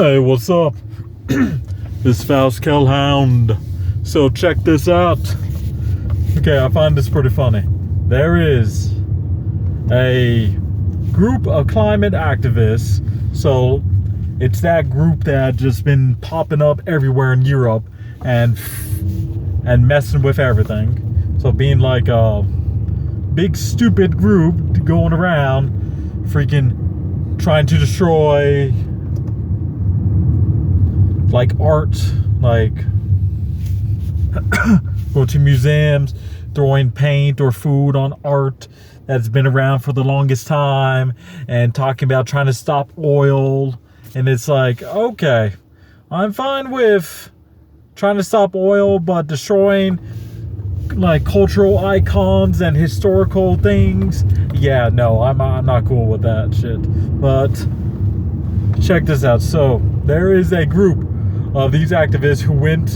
Hey, what's up? This Faust Kellhound. So check this out. Okay, I find this pretty funny. There is a group of climate activists. So it's that group that just been popping up everywhere in Europe and messing with everything. So being like a big stupid group going around freaking trying to destroy like art, like go to museums, throwing paint or food on art that's been around for the longest time, and talking about trying to stop oil. And it's like, okay, I'm fine with trying to stop oil, but destroying like cultural icons and historical things, yeah, no, I'm not cool with that shit. But check this out. So there is a group of these activists who went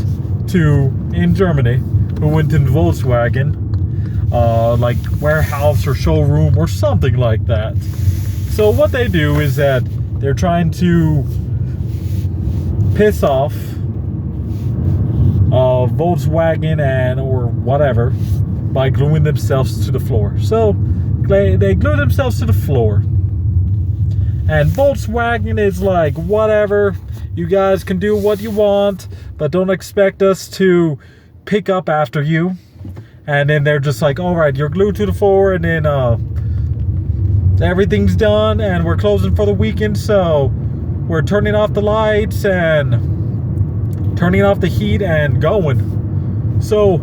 in Germany, who went in Volkswagen, like warehouse or showroom or something like that. So what they do is that they're trying to piss off Volkswagen and or whatever by gluing themselves to the floor. So they glue themselves to the floor, and Volkswagen is like, whatever, you guys can do what you want, but don't expect us to pick up after you. And then they're just like, all right, you're glued to the floor, and then everything's done, and we're closing for the weekend, so we're turning off the lights and turning off the heat and going. So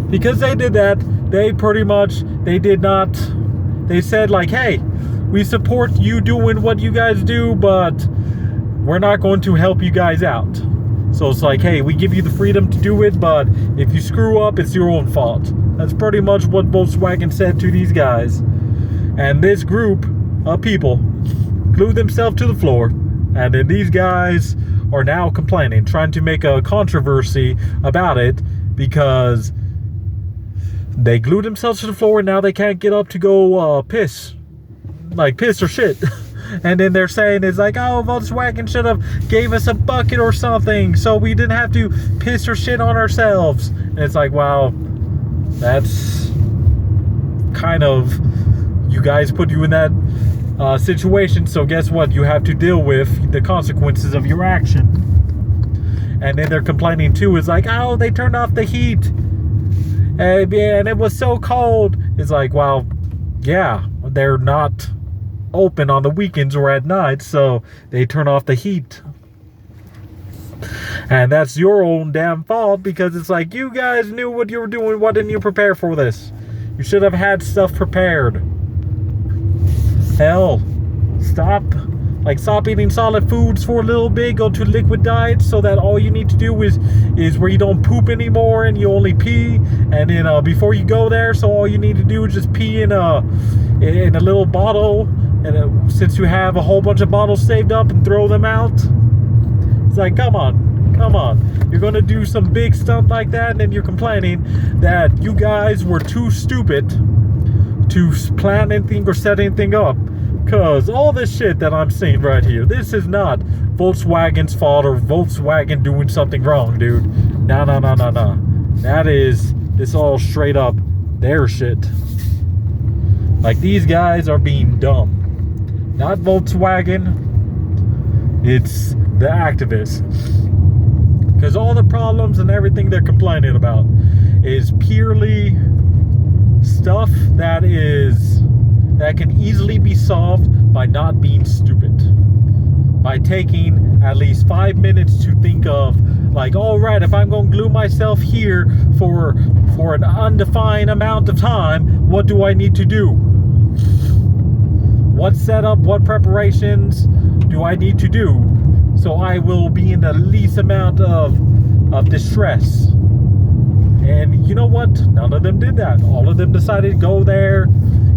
because they did that, they said like, hey, we support you doing what you guys do, but we're not going to help you guys out. So it's like, hey, we give you the freedom to do it, but if you screw up, it's your own fault. That's pretty much what Volkswagen said to these guys. And this group of people glued themselves to the floor, and then these guys are now complaining, trying to make a controversy about it because they glued themselves to the floor and now they can't get up to go piss or shit. And then they're saying it's like, oh, Volkswagen should have gave us a bucket or something so we didn't have to piss or shit on ourselves. And it's like, wow, that's kind of, you guys put you in that situation, so guess what? You have to deal with the consequences of your action. And then they're complaining too. It's like, oh, they turned off the heat, and it was so cold. It's like, well, yeah, they're not open on the weekends or at night, so they turn off the heat. And that's your own damn fault, because it's like, you guys knew what you were doing. Why didn't you prepare for this? You should have had stuff prepared. Hell, stop eating solid foods for a little bit. Go to liquid diets so that all you need to do is where you don't poop anymore and you only pee. And then before you go there, so all you need to do is just pee in a little bottle. And since you have a whole bunch of bottles saved up, and throw them out. It's like, come on. You're gonna do some big stuff like that, and then you're complaining that you guys were too stupid to plan anything or set anything up. Because all this shit that I'm seeing right here, this is not Volkswagen's fault or Volkswagen doing something wrong, dude. No. It's all straight up their shit. Like, these guys are being dumb. Not Volkswagen. It's the activists. Because all the problems and everything they're complaining about is purely stuff that can easily be solved by not being stupid. By taking at least 5 minutes to think of, like, all right, if I'm going to glue myself here for an undefined amount of time, what do I need to do? What setup, what preparations do I need to do so I will be in the least amount of distress? And you know what? None of them did that. All of them decided to go there,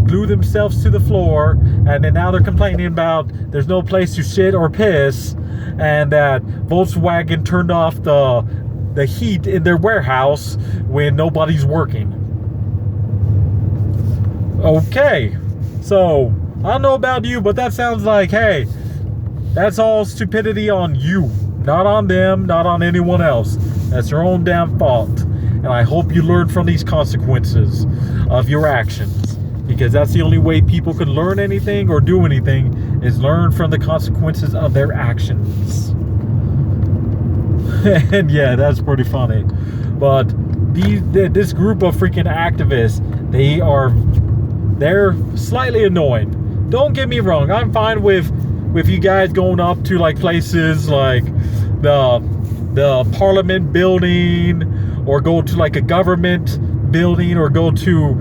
glue themselves to the floor, and then now they're complaining about there's no place to shit or piss, and that Volkswagen turned off the heat in their warehouse when nobody's working. Okay, so I don't know about you, but that sounds like, hey, That's all stupidity on you. Not on them, not on anyone else. That's your own damn fault. And I hope you learn from these consequences of your actions. Because that's the only way people can learn anything or do anything, is learn from the consequences of their actions. And yeah, that's pretty funny. But this group of freaking activists, they're slightly annoying. Don't get me wrong, I'm fine with you guys going up to like places like the Parliament building, or go to like a government building, or go to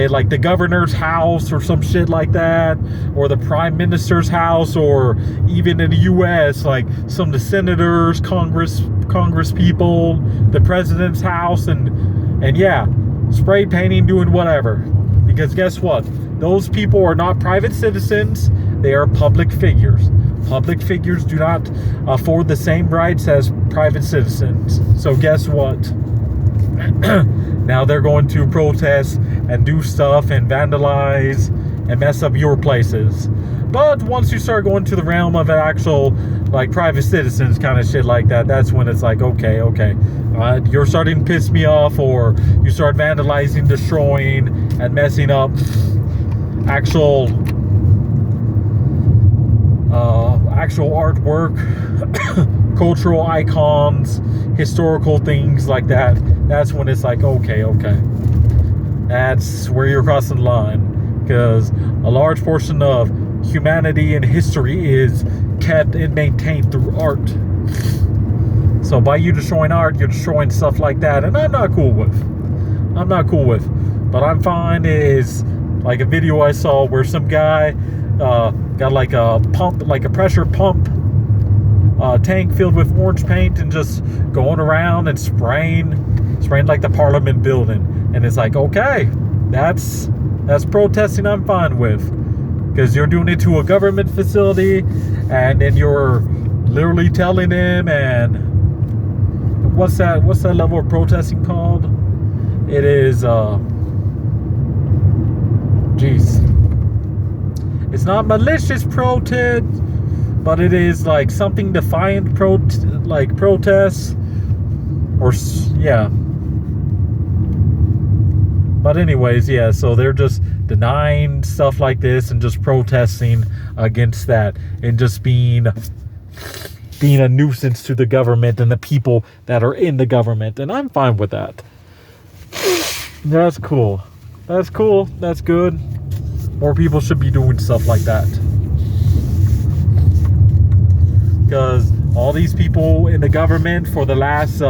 like the governor's house or some shit like that, or the prime minister's house, or even in the US like some of the senators, congress people, the president's house, and yeah, spray painting, doing whatever. Because guess what, those people are not private citizens, they are public figures. Public figures do not afford the same rights as private citizens. So guess what? Now they're going to protest and do stuff and vandalize and mess up your places. But once you start going to the realm of actual like private citizens kind of shit like that, that's when it's like, okay, you're starting to piss me off, or you start vandalizing, destroying, and messing up actual artwork, cultural icons, historical things like that. That's when it's like, okay, that's where you're crossing the line. Because a large portion of humanity and history is kept and maintained through art. So by you destroying art, you're destroying stuff like that, and I'm not cool with. But I'm fine is like a video I saw where some guy got like a pump, like a pressure pump tank filled with orange paint, and just going around and spraying like the Parliament building. And it's like, okay, that's protesting I'm fine with, because you're doing it to a government facility, and then you're literally telling them, and what's that level of protesting called? It is it's not malicious protest, but it is like something defiant protests, or yeah. But anyways, yeah, so they're just denying stuff like this and just protesting against that, and just being a nuisance to the government and the people that are in the government. And I'm fine with that. That's cool. That's good. More people should be doing stuff like that. Because all these people in the government for the last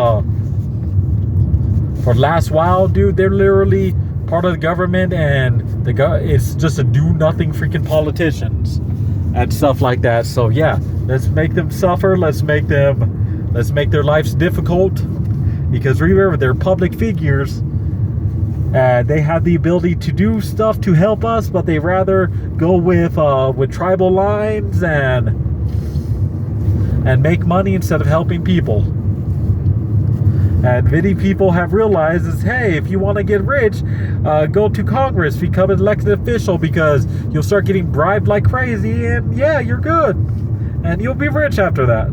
while, dude, they're literally part of the government, and it's just a do-nothing freaking politicians and stuff like that. So yeah, let's make them suffer. Let's make their lives difficult, because remember, they're public figures. They have the ability to do stuff to help us, but they rather go with tribal lines and make money instead of helping people. And many people have realized is, hey, if you want to get rich, go to Congress, become an elected official, because you'll start getting bribed like crazy, and yeah, you're good. And you'll be rich after that.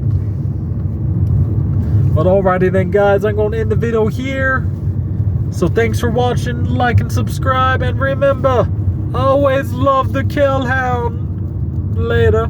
But alrighty then, guys, I'm going to end the video here. So thanks for watching, like and subscribe, and remember, always love the Kill Hound. Later.